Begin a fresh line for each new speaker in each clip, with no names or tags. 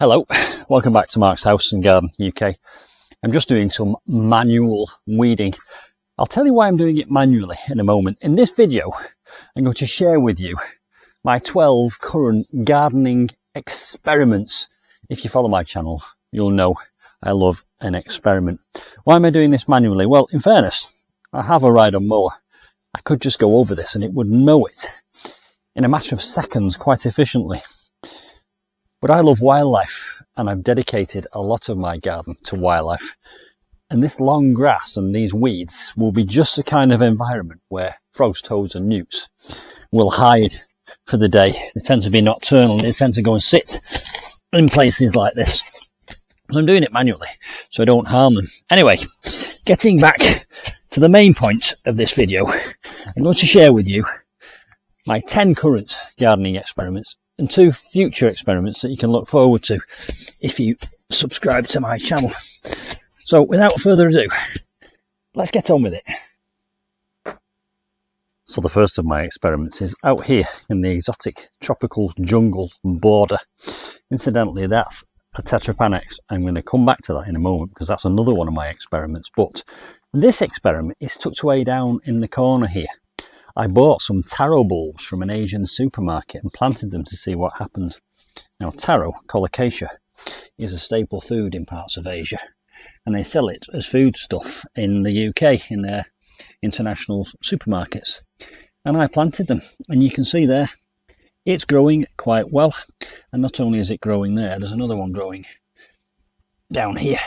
Hello, welcome back to Mark's House and Garden UK. I'm just doing some manual weeding. I'll tell you why I'm doing it manually in a moment. In this video, I'm going to share with you my 12 current gardening experiments. If you follow my channel, you'll know I love an experiment. Why am I doing this manually? Well, in fairness, I have a ride-on mower. I could just go over this and it would mow it in a matter of seconds quite efficiently. But I love wildlife and I've dedicated a lot of my garden to wildlife. And this long grass and these weeds will be just the kind of environment where frogs, toads and newts will hide for the day. They tend to be nocturnal. They tend to go and sit in places like this. So I'm doing it manually so I don't harm them. Anyway, getting back to the main point of this video, I'm going to share with you my 10 current gardening experiments and 2 future experiments that you can look forward to if you subscribe to my channel. So without further ado, let's get on with it. So the first of my experiments is out here in the exotic tropical jungle border. Incidentally, that's a tetrapanax. I'm going to come back to that in a moment because that's another one of my experiments. But this experiment is tucked away down in the corner here. I bought some taro bulbs from an Asian supermarket and planted them to see what happened. Now taro, colocasia, is a staple food in parts of Asia and they sell it as foodstuff in the UK in their international supermarkets. And I planted them and you can see there it's growing quite well. And not only is it growing there's another one growing down here.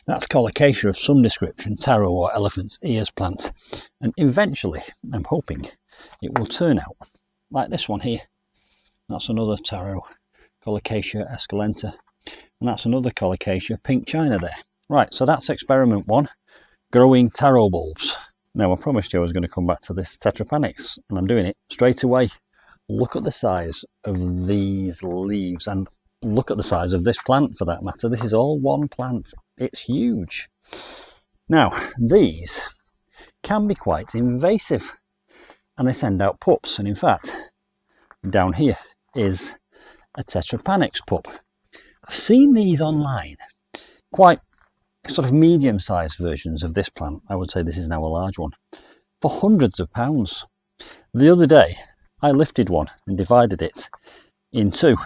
That's colocasia of some description, taro or elephant's ears plant. And eventually, I'm hoping, it will turn out like this one here. That's another taro, colocasia esculenta. And that's another colocasia pink china there. Right, so that's experiment 1, growing taro bulbs. Now, I promised you I was going to come back to this tetrapanax, and I'm doing it straight away. Look at the size of these leaves, and look at the size of this plant for that matter. This is all one plant. It's huge. Now, these can be quite invasive and they send out pups. And in fact, down here is a tetrapanax pup. I've seen these online, quite sort of medium-sized versions of this plant. I would say this is now a large one, for hundreds of pounds. The other day, I lifted one and divided it in 2.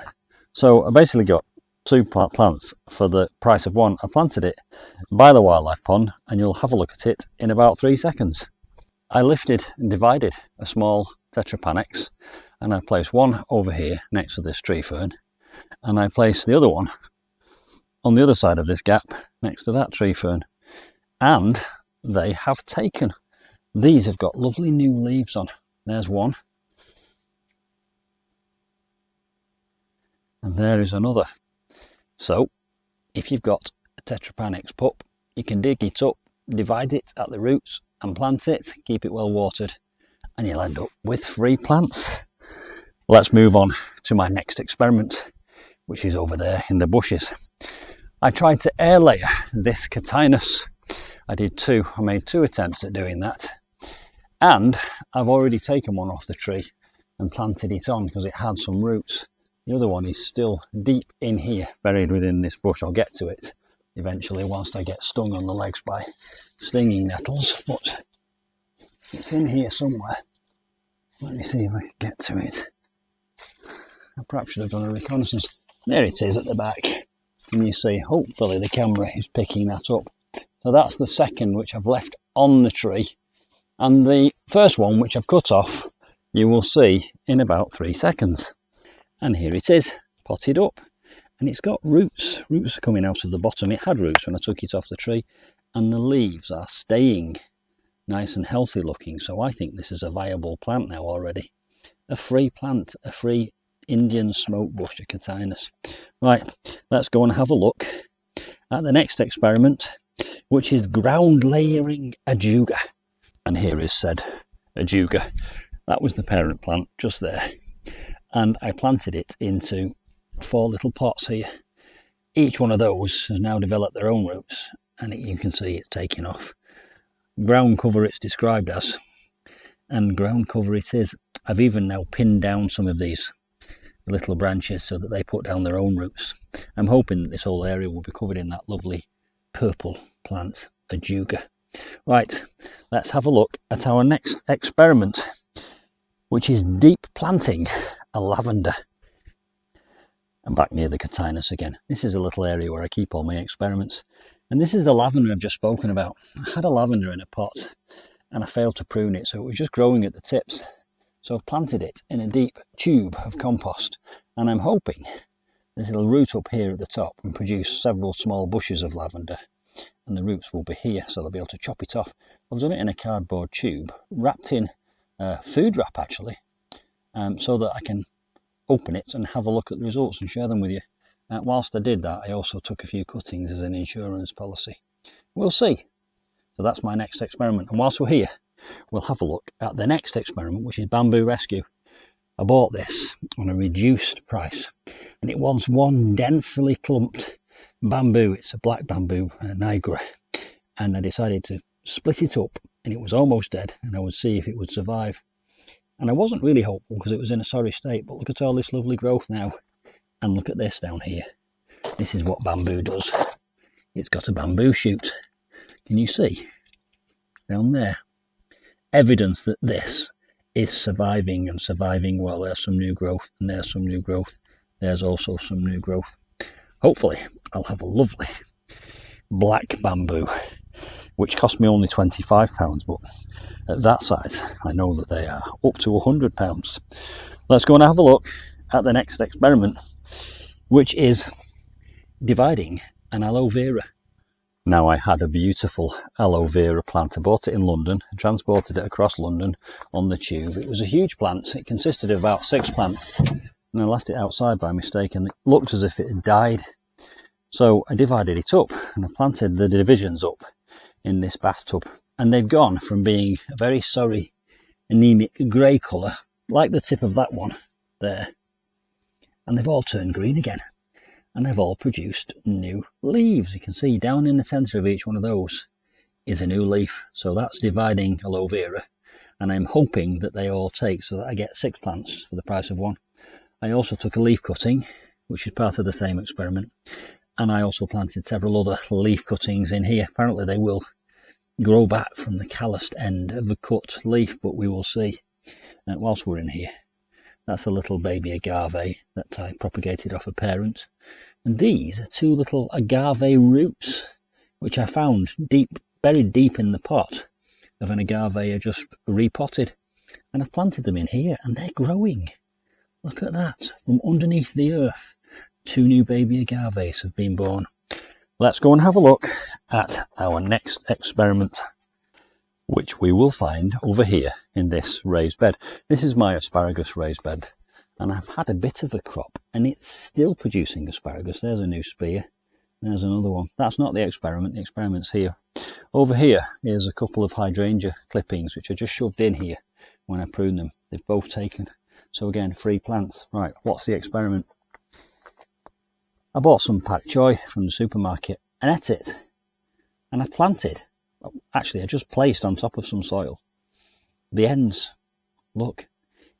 So I basically got 2 plants for the price of 1. I planted it by the wildlife pond and you'll have a look at it in about 3 seconds. I lifted and divided a small tetrapanax and I placed one over here next to this tree fern and I placed the other one on the other side of this gap next to that tree fern, and they have taken. These have got lovely new leaves on. There's one. And there is another. So, if you've got a tetrapanax pup, you can dig it up, divide it at the roots and plant it, keep it well watered, and you'll end up with 3 plants. Let's move on to my next experiment, which is over there in the bushes. I tried to air layer this catinus. I made 2 attempts at doing that. And I've already taken one off the tree and planted it on because it had some roots. The other one is still deep in here, buried within this bush. I'll get to it eventually whilst I get stung on the legs by stinging nettles, but it's in here somewhere. Let me see if I can get to it. I perhaps should have done a reconnaissance. There it is at the back. And you see, hopefully the camera is picking that up. So that's the second which I've left on the tree. And the first one, which I've cut off, you will see in about 3 seconds. And here it is, potted up, and it's got roots. Roots are coming out of the bottom. It had roots when I took it off the tree, and the leaves are staying nice and healthy looking. So I think this is a viable plant now already. A free plant, a free Indian smoke bush, a catinus. Right, let's go and have a look at the next experiment, which is ground layering ajuga. And here is said ajuga. That was the parent plant just there. And I planted it into 4 little pots here. Each one of those has now developed their own roots, and you can see it's taking off. Ground cover it's described as, and ground cover it is. I've even now pinned down some of these little branches so that they put down their own roots. I'm hoping that this whole area will be covered in that lovely purple plant, ajuga. Right, let's have a look at our next experiment, which is deep planting a lavender. I'm back near the Cotinus again. This is a little area where I keep all my experiments. And this is the lavender I've just spoken about. I had a lavender in a pot and I failed to prune it, so it was just growing at the tips. So I've planted it in a deep tube of compost, and I'm hoping that it'll root up here at the top and produce several small bushes of lavender. And the roots will be here, so they'll be able to chop it off. I've done it in a cardboard tube, wrapped in food wrap actually, so that I can open it and have a look at the results and share them with you. Whilst I did that, I also took a few cuttings as an insurance policy. We'll see. So that's my next experiment. And whilst we're here, we'll have a look at the next experiment, which is bamboo rescue. I bought this on a reduced price, and it wants one densely clumped bamboo. It's a black bamboo, Niagara, and I decided to split it up, and it was almost dead, and I would see if it would survive. And I wasn't really hopeful because it was in a sorry state, but look at all this lovely growth now. And look at this down here. This is what bamboo does. It's got a bamboo shoot. Can you see? Down there. Evidence that this is surviving and surviving well. There's some new growth and there's some new growth. There's also some new growth. Hopefully I'll have a lovely black bamboo, which cost me only £25, but at that size, I know that they are up to £100. Let's go and have a look at the next experiment, which is dividing an aloe vera. Now, I had a beautiful aloe vera plant. I bought it in London, transported it across London on the tube. It was a huge plant. It consisted of about 6 plants, and I left it outside by mistake, and it looked as if it had died. So I divided it up, and I planted the divisions up in this bathtub. And they've gone from being a very sorry, anemic grey colour, like the tip of that one there, and they've all turned green again. And they've all produced new leaves. You can see down in the centre of each one of those is a new leaf. So that's dividing aloe vera. And I'm hoping that they all take so that I get 6 plants for the price of 1. I also took a leaf cutting, which is part of the same experiment. And I also planted several other leaf cuttings in here. Apparently they will grow back from the calloused end of the cut leaf, but we will see. Whilst we're in here, that's a little baby agave that I propagated off a parent. And these are 2 little agave roots, which I found buried deep in the pot of an agave I just repotted. And I've planted them in here, and they're growing. Look at that. From underneath the earth, 2 new baby agaves have been born. Let's go and have a look at our next experiment, which we will find over here in this raised bed. This is my asparagus raised bed, and I've had a bit of a crop, and it's still producing asparagus. There's a new spear. There's another one. That's not the experiment. The experiment's here. Over here is a couple of hydrangea clippings, which I just shoved in here when I pruned them. They've both taken. So again, 3 plants. Right, what's the experiment? I bought some pak choi from the supermarket and ate it. And I planted, actually I just placed on top of some soil, the ends. Look,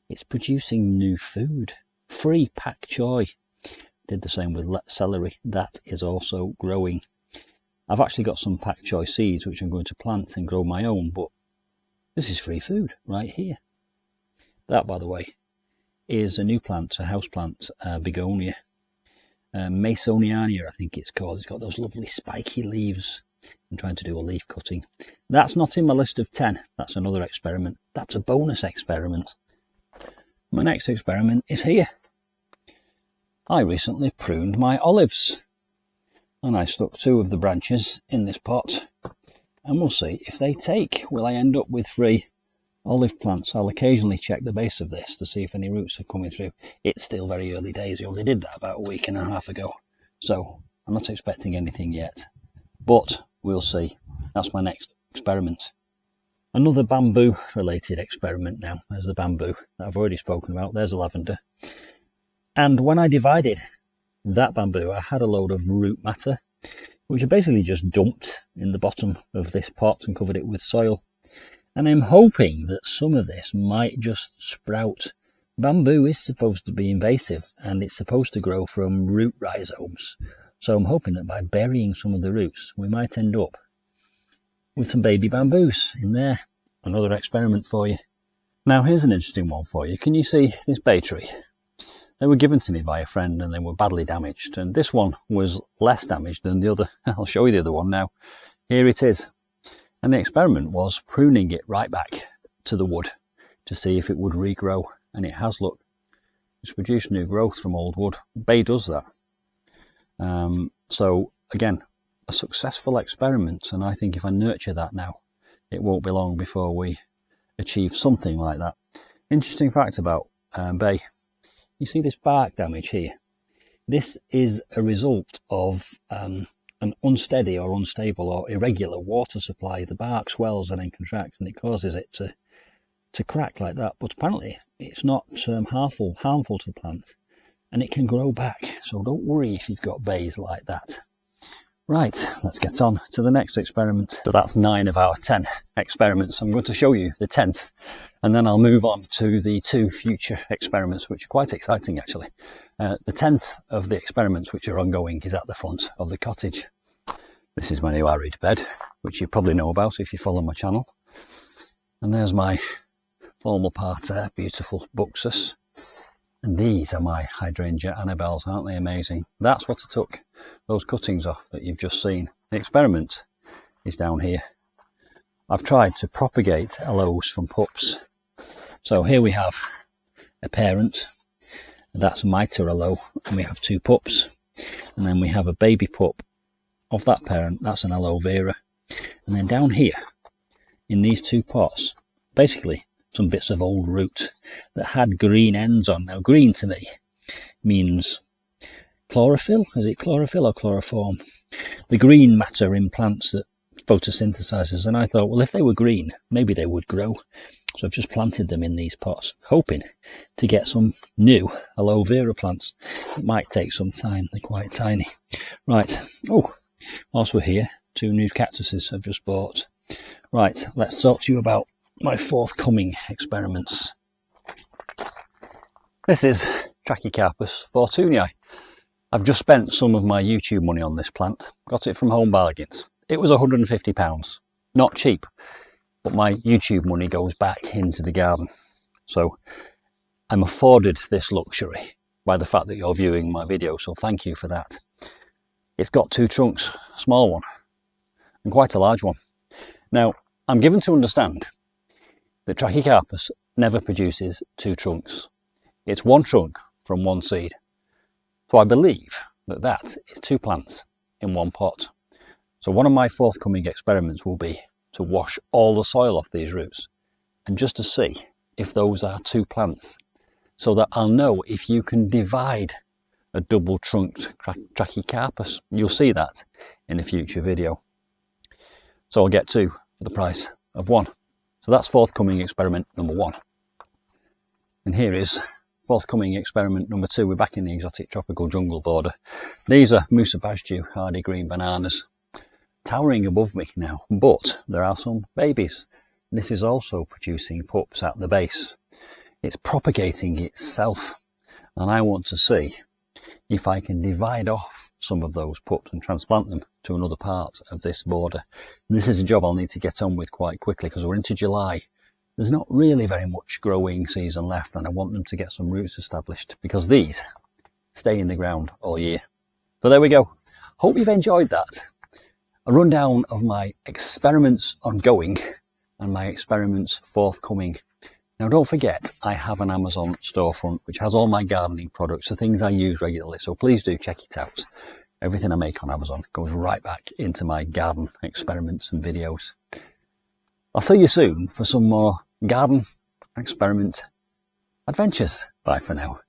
it's producing new food. Free pak choi. Did the same with celery. That is also growing. I've actually got some pak choi seeds which I'm going to plant and grow my own, but this is free food right here. That, by the way, is a new plant, a house plant, begonia. Masoniana, I think it's called. It's got those lovely spiky leaves. I'm trying to do a leaf cutting. That's not in my list of 10. That's another experiment. That's a bonus experiment. My next experiment is here. I recently pruned my olives, and I stuck 2 of the branches in this pot, and we'll see if they take. Will I end up with 3 olive plants? I'll occasionally check the base of this to see if any roots are coming through. It's still very early days. I only did that about a week and a half ago, so I'm not expecting anything yet, but we'll see. That's my next experiment. Another bamboo related experiment now. There's the bamboo that I've already spoken about. There's the lavender. And when I divided that bamboo, I had a load of root matter, which I basically just dumped in the bottom of this pot and covered it with soil. And I'm hoping that some of this might just sprout bamboo is supposed to be invasive and it's supposed to grow from root rhizomes. So I'm hoping that by burying some of the roots, we might end up with some baby bamboos in there. Another experiment for you. Now here's an interesting one for you. Can you see this bay tree? They were given to me by a friend and they were badly damaged. And this one was less damaged than the other. I'll show you the other one now. Here it is. And the experiment was pruning it right back to the wood to see if it would regrow. And it has, look. It's produced new growth from old wood. Bay does that. So again, a successful experiment. And I think if I nurture that now, it won't be long before we achieve something like that. Interesting fact about bay. You see this bark damage here? This is a result of an unsteady or unstable or irregular water supply. The bark swells and then contracts and it causes it to crack like that. But apparently it's not harmful to the plant and it can grow back. So don't worry if you've got bays like that. Right, let's get on to the next experiment. So that's 9 of our 10 experiments. I'm going to show you the 10th and then I'll move on to the 2 future experiments, which are quite exciting actually. The 10th of the experiments which are ongoing is at the front of the cottage. This is my new arid bed, which you probably know about if you follow my channel. And there's my formal parterre, beautiful buxus. And these are my hydrangea Annabelles, aren't they amazing? That's what I took those cuttings off that you've just seen. The experiment is down here. I've tried to propagate aloes from pups. So here we have a parent, that's Mitre aloe, and we have 2 pups. And then we have a baby pup of that parent, that's an aloe vera. And then down here, in these 2 pots, basically some bits of old root that had green ends on. Now green to me means chlorophyll. Is it chlorophyll or chloroform? The green matter in plants that photosynthesizes. And I thought, well, if they were green, maybe they would grow. So I've just planted them in these pots, hoping to get some new aloe vera plants. It might take some time, they're quite tiny. Right, oh, whilst we're here, 2 new cactuses I've just bought. Right, let's talk to you about my forthcoming experiments. This is Trachycarpus fortunei. I've just spent some of my YouTube money on this plant. Got it from Home Bargains. It was £150. Not cheap, but my YouTube money goes back into the garden. So I'm afforded this luxury by the fact that you're viewing my video, so thank you for that. It's got 2 trunks, a small one and quite a large one. Now, I'm given to understand that Trachycarpus never produces 2 trunks. It's 1 trunk from 1 seed. So I believe that that is 2 plants in 1 pot. So one of my forthcoming experiments will be to wash all the soil off these roots and just to see if those are 2 plants, so that I'll know if you can divide a double trunked Trachycarpus. You'll see that in a future video. So I'll get 2 for the price of 1. So that's forthcoming experiment number 1. And here is forthcoming experiment number 2. We're back in the exotic tropical jungle border. These are Musa Basjou hardy green bananas, towering above me now, but there are some babies. This is also producing pups at the base. It's propagating itself, and I want to see if I can divide off some of those pups and transplant them to another part of this border. And this is a job I'll need to get on with quite quickly because we're into July. There's not really very much growing season left, and I want them to get some roots established because these stay in the ground all year. So there we go. Hope you've enjoyed that. A rundown of my experiments ongoing and my experiments forthcoming. Now don't forget, I have an Amazon storefront which has all my gardening products, the things I use regularly, so please do check it out. Everything I make on Amazon goes right back into my garden experiments and videos. I'll see you soon for some more garden experiment adventures. Bye for now.